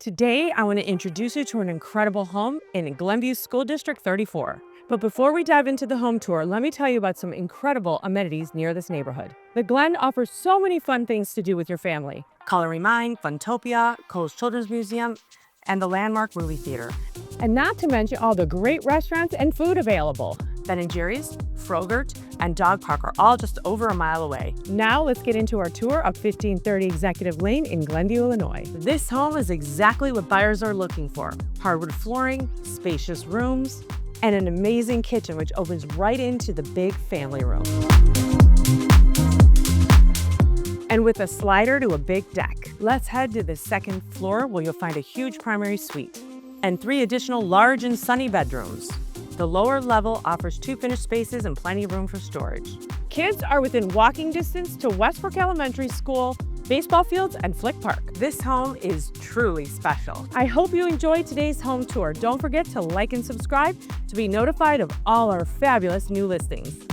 Today, I want to introduce you to an incredible home in Glenview School District 34. But before we dive into the home tour, let me tell you about some incredible amenities near this neighborhood. The Glen offers so many fun things to do with your family. Coloring Mine, Funtopia, Cole's Children's Museum, and the landmark movie theater. And not to mention all the great restaurants and food available. Ben & Jerry's, Frogurt, and Dog Park are all just over a mile away. Now let's get into our tour of 1530 Executive Lane in Glenview, Illinois. This home is exactly what buyers are looking for. Hardwood flooring, spacious rooms, and an amazing kitchen which opens right into the big family room. And with a slider to a big deck. Let's head to the second floor where you'll find a huge primary suite and 3 additional large and sunny bedrooms. The lower level offers 2 finished spaces and plenty of room for storage. Kids are within walking distance to Westbrook Elementary School, baseball fields, and Flick Park. This home is truly special. I hope you enjoyed today's home tour. Don't forget to like and subscribe to be notified of all our fabulous new listings.